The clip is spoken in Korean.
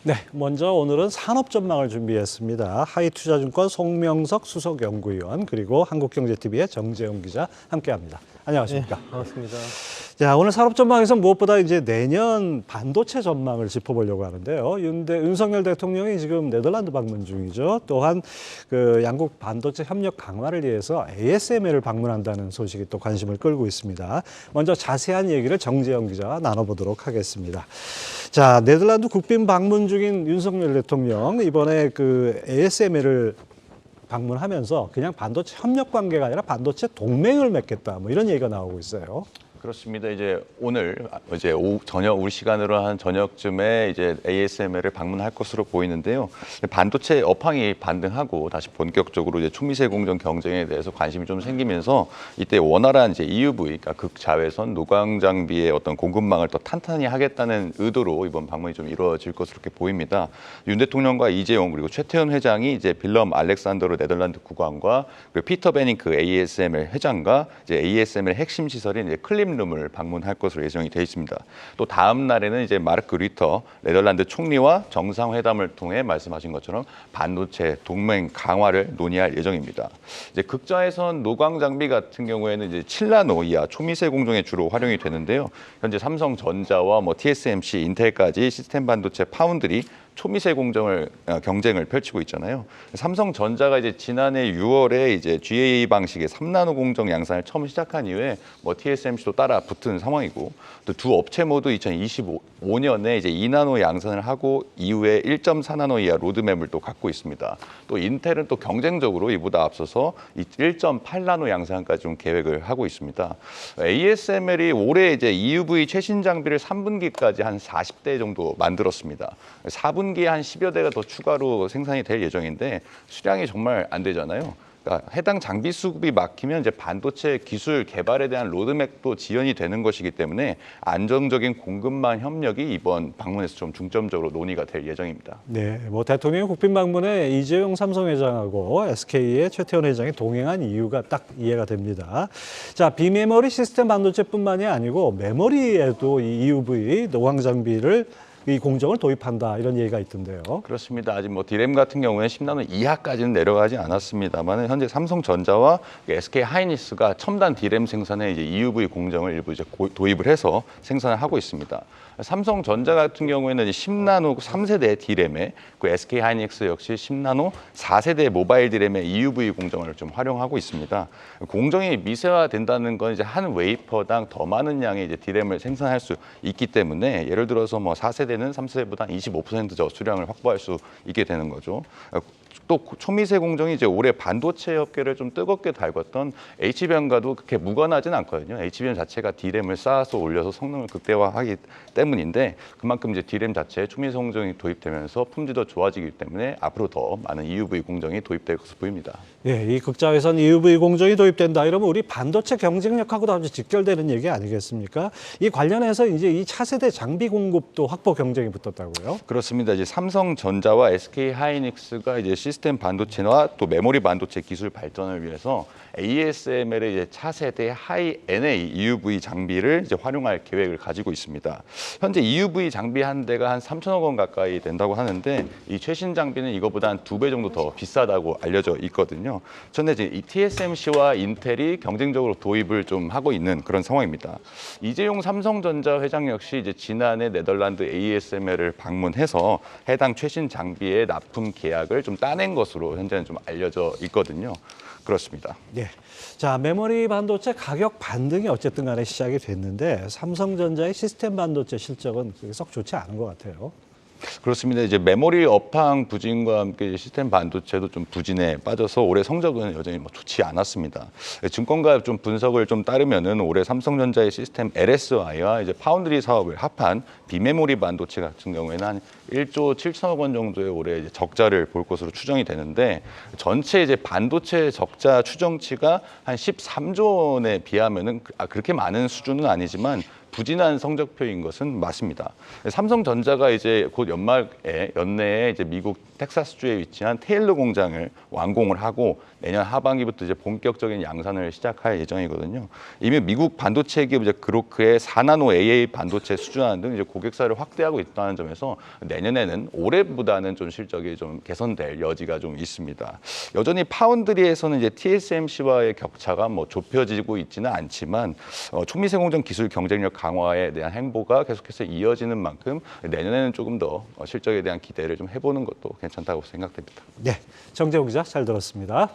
네, 먼저 오늘은 산업 전망을 준비했습니다. 하이투자증권 송명석 수석연구위원 그리고 한국경제TV의 정재용 기자 함께합니다. 안녕하십니까? 네, 반갑습니다. 자, 오늘 산업 전망에서 무엇보다 이제 내년 반도체 전망을 짚어보려고 하는데요. 윤석열 대통령이 지금 네덜란드 방문 중이죠. 또한 그 양국 반도체 협력 강화를 위해서 ASML을 방문한다는 소식이 또 관심을 끌고 있습니다. 먼저 자세한 얘기를 정재영 기자와 나눠보도록 하겠습니다. 자, 네덜란드 국빈 방문 중인 윤석열 대통령 이번에 그 ASML을 방문하면서 그냥 반도체 협력 관계가 아니라 반도체 동맹을 맺겠다 뭐 이런 얘기가 나오고 있어요. 그렇습니다. 이제 오늘 저녁 우리 시간으로 한 저녁쯤에 이제 ASML을 방문할 것으로 보이는데요. 반도체 업황이 반등하고 다시 본격적으로 이제 초미세 공정 경쟁에 대해서 관심이 좀 생기면서 이때 원활한 이제 EUV, 그러니까 극자외선 노광 장비의 어떤 공급망을 더 탄탄히 하겠다는 의도로 이번 방문이 좀 이루어질 것으로 이렇게 보입니다. 윤 대통령과 이재용 그리고 최태원 회장이 이제 빌럼 알렉산더르 네덜란드 국왕과 그리고 피터 베닝크 ASML 회장과 이제 ASML 핵심 시설인 이제 클립룸을 방문할 것으로 예정이 돼 있습니다. 또 다음 날에는 이제 마르크 류터 네덜란드 총리와 정상회담을 통해 말씀하신 것처럼 반도체 동맹 강화를 논의할 예정입니다. 이제 극자외선 노광 장비 같은 경우에는 이제 7나노 이하 초미세 공정에 주로 활용이 되는데요. 현재 삼성전자와 TSMC, 인텔까지 시스템 반도체 파운드리 초미세 경쟁을 펼치고 있잖아요. 삼성전자가 이제 지난해 6월에 이제 GAA 방식의 3나노 공정 양산을 처음 시작한 이후에 TSMC도 따라 붙은 상황이고, 또 두 업체 모두 2025년에 이제 2나노 양산을 하고 이후에 1.4나노 이하 로드맵을 또 갖고 있습니다. 또 인텔은 또 경쟁적으로 이보다 앞서서 1.8나노 양산까지 좀 계획을 하고 있습니다. ASML이 올해 이제 EUV 최신 장비를 3분기까지 한 40대 정도 만들었습니다. 4분기에 한 10여 대가 더 추가로 생산이 될 예정인데 수량이 정말 안 되잖아요. 그러니까 해당 장비 수급이 막히면 이제 반도체 기술 개발에 대한 로드맵도 지연이 되는 것이기 때문에 안정적인 공급망 협력이 이번 방문에서 좀 중점적으로 논의가 될 예정입니다. 네, 대통령 국빈 방문에 이재용 삼성 회장하고 SK의 최태원 회장이 동행한 이유가 딱 이해가 됩니다. 자, 비메모리 시스템 반도체뿐만이 아니고 메모리에도 이 EUV 노광 장비를 이 공정을 도입한다 이런 얘기가 있던데요. 그렇습니다. 아직 디램 같은 경우에는 10나노 이하까지는 내려가지 않았습니다만 현재 삼성전자와 SK 하이닉스가 첨단 디램 생산에 이제 EUV 공정을 일부 이제 도입을 해서 생산을 하고 있습니다. 삼성전자 같은 경우에는 10나노 3세대 디램에 SK 하이닉스 역시 10나노 4세대 모바일 디램의 EUV 공정을 좀 활용하고 있습니다. 공정이 미세화된다는 건 이제 한 웨이퍼당 더 많은 양의 이제 디램을 생산할 수 있기 때문에 예를 들어서 4세대는 3세대보다 25% 수량을 확보할 수 있게 되는 거죠. 또 초미세 공정이 이제 올해 반도체 업계를 좀 뜨겁게 달궜던 HBM과도 그렇게 무관하진 않거든요. HBM 자체가 디램을 쌓아서 올려서 성능을 극대화하기 때문인데 그만큼 이제 디램 자체에 초미세 공정이 도입되면서 품질도 좋아지기 때문에 앞으로 더 많은 EUV 공정이 도입될 것으로 보입니다. 예, 이 극자외선 EUV 공정이 도입된다 이러면 우리 반도체 경쟁력하고도 아주 직결되는 얘기 아니겠습니까? 이 관련해서 이제 이 차세대 장비 공급도 확보 경쟁이 붙었다고요? 그렇습니다. 이제 삼성전자와 SK 하이닉스가 이제 시스템 반도체와 또 메모리 반도체 기술 발전을 위해서 ASML의 이제 차세대 하이 NA EUV 장비를 이제 활용할 계획을 가지고 있습니다. 현재 EUV 장비 한 대가 한 3천억 원 가까이 된다고 하는데 이 최신 장비는 이거보다 한 2배 정도 더 비싸다고 알려져 있거든요. 현재 이제 TSMC와 인텔이 경쟁적으로 도입을 좀 하고 있는 그런 상황입니다. 이재용 삼성전자 회장 역시 이제 지난해 네덜란드 ASML을 방문해서 해당 최신 장비의 납품 계약을 좀 따낸 것으로 현재는 좀 알려져 있거든요. 그렇습니다. 예. 자, 메모리 반도체 가격 반등이 어쨌든 간에 시작이 됐는데 삼성전자의 시스템 반도체 실적은 썩 좋지 않은 것 같아요. 그렇습니다. 이제 메모리 업황 부진과 함께 시스템 반도체도 좀 부진에 빠져서 올해 성적은 여전히 좋지 않았습니다. 증권가 좀 분석을 좀 따르면은 올해 삼성전자의 시스템 LSI와 이제 파운드리 사업을 합한 비메모리 반도체 같은 경우에는 한 1조 7천억 원 정도의 올해 이제 적자를 볼 것으로 추정이 되는데 전체 이제 반도체 적자 추정치가 한 13조 원에 비하면은 그렇게 많은 수준은 아니지만 부진한 성적표인 것은 맞습니다. 삼성전자가 이제 곧 연내에 이제 미국 텍사스주에 위치한 테일러 공장을 완공을 하고 내년 하반기부터 이제 본격적인 양산을 시작할 예정이거든요. 이미 미국 반도체 기업 이제 그로크의 4나노 AA 반도체 수주하는 등 이제 고객사를 확대하고 있다는 점에서 내년에는 올해보다는 좀 실적이 좀 개선될 여지가 좀 있습니다. 여전히 파운드리에서는 이제 TSMC와의 격차가 뭐 좁혀지고 있지는 않지만 초미세 공정 기술 경쟁력 강화에 대한 행보가 계속해서 이어지는 만큼 내년에는 조금 더 실적에 대한 기대를 좀 해보는 것도 괜찮다고 생각됩니다. 네, 정재욱 기자 잘 들었습니다.